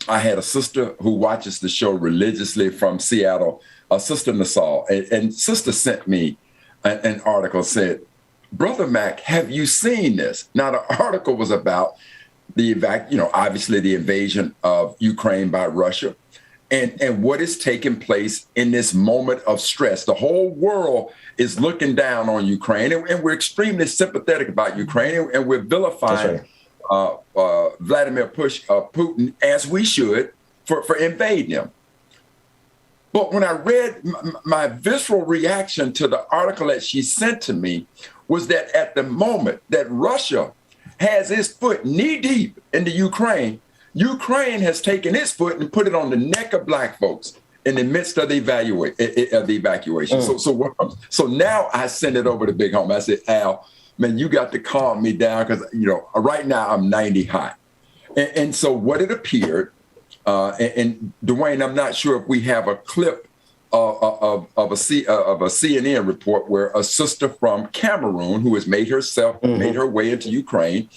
I had a sister who watches the show religiously from Seattle, Sister Nassau, and Sister sent me an article, said, Brother Mac, have you seen this? Now, the article was about obviously the invasion of Ukraine by Russia and what is taking place in this moment of stress. The whole world is looking down on Ukraine, and we're extremely sympathetic about Ukraine, and we're vilifying Vladimir Putin, as we should, for invading him. But when I read, my visceral reaction to the article that she sent to me was that at the moment that Russia has its foot knee-deep into Ukraine, Ukraine has taken its foot and put it on the neck of Black folks in the midst of the evacuation. So now I send it over to Big Home. I said, Al, man, you got to calm me down because, right now I'm 90 hot. And so what it appeared, and Dwayne, I'm not sure if we have a clip of a CNN report where a sister from Cameroon who has made her way into Ukraine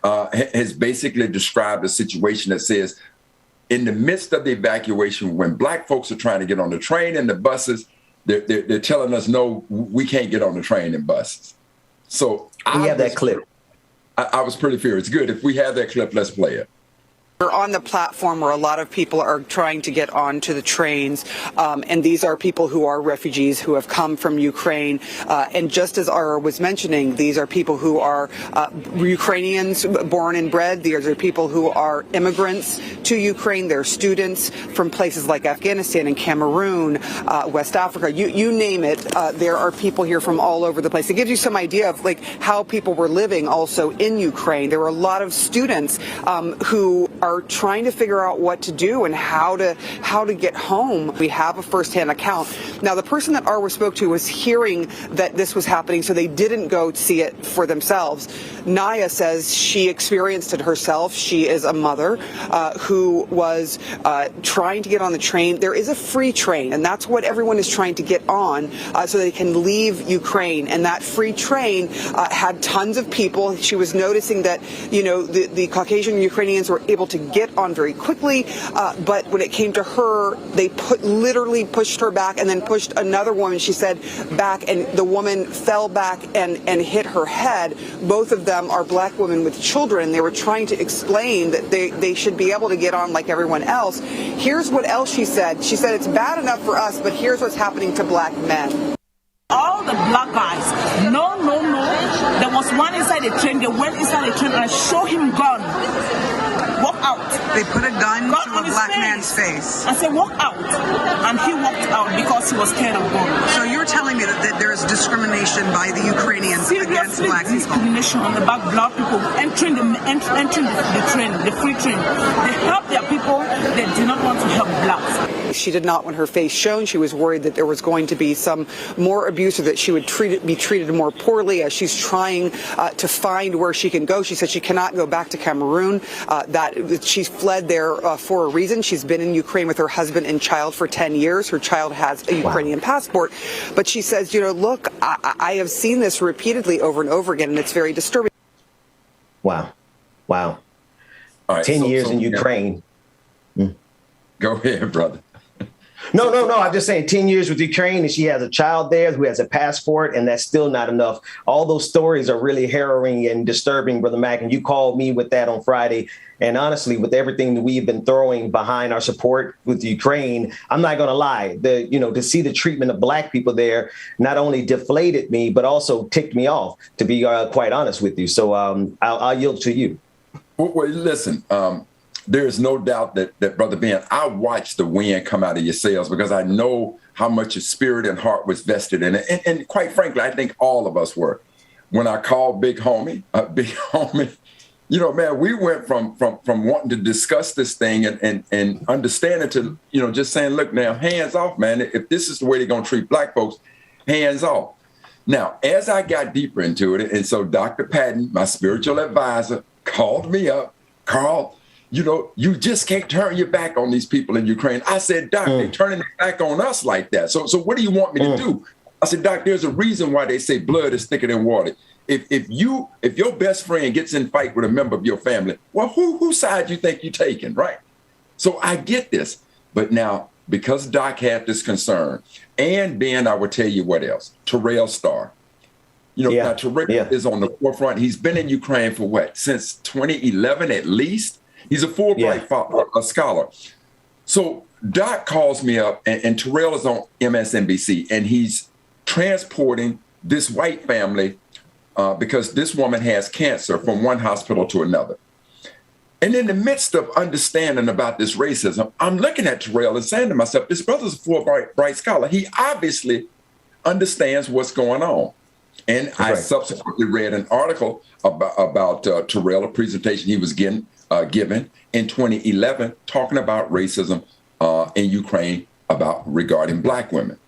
has basically described a situation that says, in the midst of the evacuation, when Black folks are trying to get on the train and the buses, they're telling us, no, we can't get on the train and buses. So we have that clip. I was pretty furious. Good. If we have that clip, let's play it. We're on the platform where a lot of people are trying to get onto the trains, and these are people who are refugees who have come from Ukraine. And just as Ara was mentioning, these are people who are Ukrainians born and bred. These are people who are immigrants to Ukraine. They're students from places like Afghanistan and Cameroon, West Africa. You name it. There are people here from all over the place. It gives you some idea of how people were living also in Ukraine. There were a lot of students who are trying to figure out what to do and how to get home. We have a firsthand account. Now, the person that Arwa spoke to was hearing that this was happening, so they didn't go see it for themselves. Naya says she experienced it herself. She is a mother who was trying to get on the train. There is a free train, and that's what everyone is trying to get on so they can leave Ukraine. And that free train had tons of people. She was noticing that, the Caucasian Ukrainians were able to get on very quickly, but when it came to her, they literally pushed her back and then pushed another woman, she said, back, and the woman fell back and hit her head. Both of them are Black women with children. They were trying to explain that they should be able to get on like everyone else. Here's what else she said. She said, it's bad enough for us, but here's what's happening to Black men. All the Black guys, no. There was one inside the train. They went inside the train and showed him gun. Walk out. They put a gun to a Black man's face. I said, walk out. And he walked out because he was scared of guns. So you're telling me that there is discrimination by the Ukrainians against Black people? Discrimination on the Black people entering the train, the free train. They help their people. They do not want to help Blacks. She did not want her face shown. She was worried that there was going to be some more abuse or that she would be treated more poorly as she's trying to find where she can go. She said she cannot go back to Cameroon, that she fled there for a reason. She's been in Ukraine with her husband and child for 10 years. Her child has a Ukrainian passport. But she says, look, I have seen this repeatedly over and over again, and it's very disturbing. Wow. All right, 10 years in Ukraine. Go ahead, brother. No. I'm just saying 10 years with Ukraine, and she has a child there who has a passport, and that's still not enough. All those stories are really harrowing and disturbing, Brother Mac, and you called me with that on Friday. And honestly, with everything that we've been throwing behind our support with Ukraine, I'm not going to lie. To see the treatment of Black people there not only deflated me, but also ticked me off, to be quite honest with you. So I'll yield to you. Well, listen, there is no doubt that Brother Ben, I watched the wind come out of your sails because I know how much your spirit and heart was vested in it. And quite frankly, I think all of us were. When I called Big Homie, man, we went from wanting to discuss this thing and understand it to, just saying, look now, hands off, man. If this is the way they're going to treat Black folks, hands off. Now, as I got deeper into it, and so Dr. Patton, my spiritual advisor, called me up, Carl, you just can't turn your back on these people in Ukraine. I said, Doc, they're turning their back on us like that. So what do you want me to do? I said, Doc, there's a reason why they say blood is thicker than water. If your best friend gets in fight with a member of your family, well, whose side you think you're taking, right? So I get this. But now, because Doc had this concern, and Ben, I would tell you what else, Terrell Starr. Now Terrell is on the forefront. He's been in Ukraine for what? Since 2011 at least? He's a Fulbright scholar. So Doc calls me up, and Terrell is on MSNBC, and he's transporting this white family because this woman has cancer from one hospital to another. And in the midst of understanding about this racism, I'm looking at Terrell and saying to myself, this brother's a Fulbright scholar. He obviously understands what's going on. And I subsequently read an article about Terrell, a presentation he was given in 2011, talking about racism in Ukraine regarding Black women.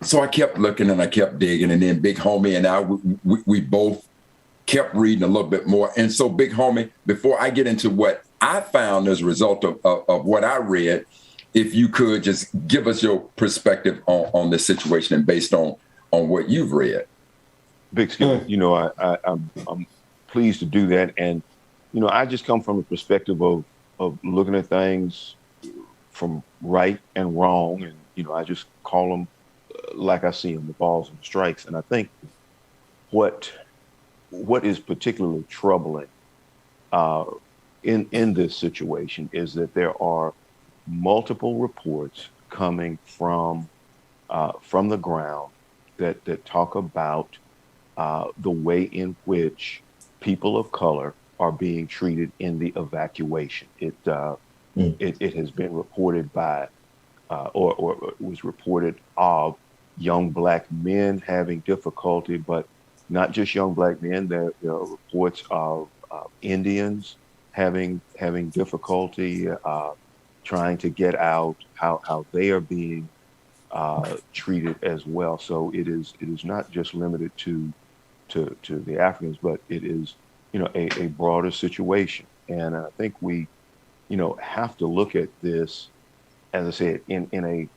So I kept looking and I kept digging, and then Big Homie and I, we both kept reading a little bit more. And so, Big Homie, before I get into what I found as a result of what I read, if you could just give us your perspective on this situation and based on what you've read. Big Skillet, I'm pleased to do that. And, I just come from a perspective of looking at things from right and wrong. And, I just call them like I see them, the balls and the strikes. And I think what is particularly troubling in this situation is that there are multiple reports coming from the ground that talk about the way in which people of color are being treated in the evacuation. It has been reported by, or was reported of young Black men having difficulty, but not just young Black men. There are reports of Indians having difficulty trying to get out, how they are being treated as well. So it is not just limited to the Africans, but it is a broader situation. And I think we have to look at this, as I said, in a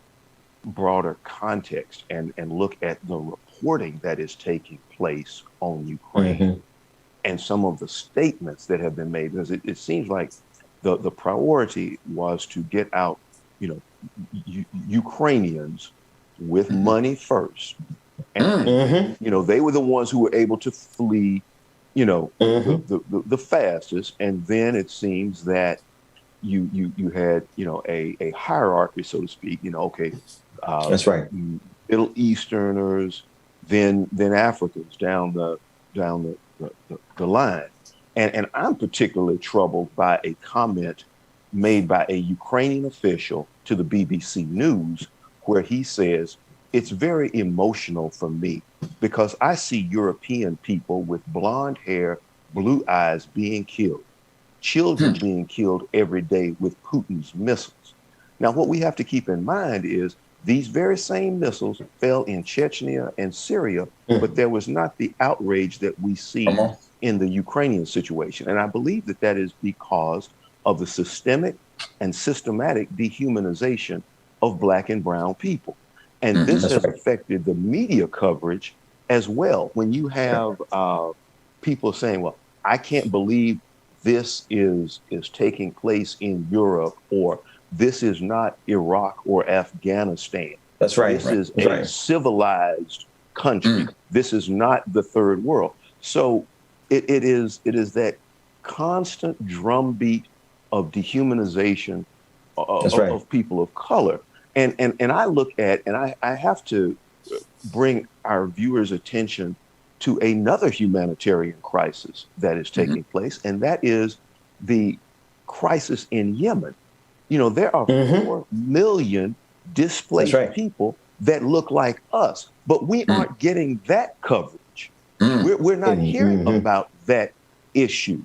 broader context and look at the reporting that is taking place on Ukraine and some of the statements that have been made, because it seems like the priority was to get out Ukrainians with money first. And, they were the ones who were able to flee, the fastest. And then it seems that you had, a hierarchy, so to speak, that's right. Middle Easterners, then Africans down the line. And I'm particularly troubled by a comment made by a Ukrainian official to the BBC News, where he says, "It's very emotional for me because I see European people with blonde hair, blue eyes being killed, children being killed every day with Putin's missiles." Now, what we have to keep in mind is these very same missiles fell in Chechnya and Syria, but there was not the outrage that we see in the Ukrainian situation. And I believe that is because of the systemic and systematic dehumanization of Black and brown people. And this has affected the media coverage as well. When you have people saying, well, I can't believe this is taking place in Europe, or this is not Iraq or Afghanistan. That's right. This is a civilized country. This is not the third world. So it is that constant drumbeat of dehumanization of people of color. And I look at, and I have to bring our viewers' attention to another humanitarian crisis that is taking place, and that is the crisis in Yemen. There are 4 million displaced people that look like us, but we aren't getting that coverage. We're not hearing about that issue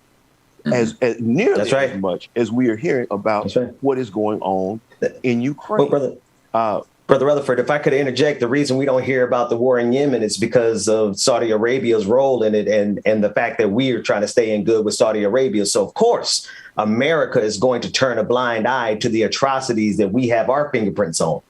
as nearly as much as we are hearing about what is going on in Ukraine. Well, Brother Rutherford, if I could interject, the reason we don't hear about the war in Yemen is because of Saudi Arabia's role in it and the fact that we are trying to stay in good with Saudi Arabia. So, of course, America is going to turn a blind eye to the atrocities that we have our fingerprints on.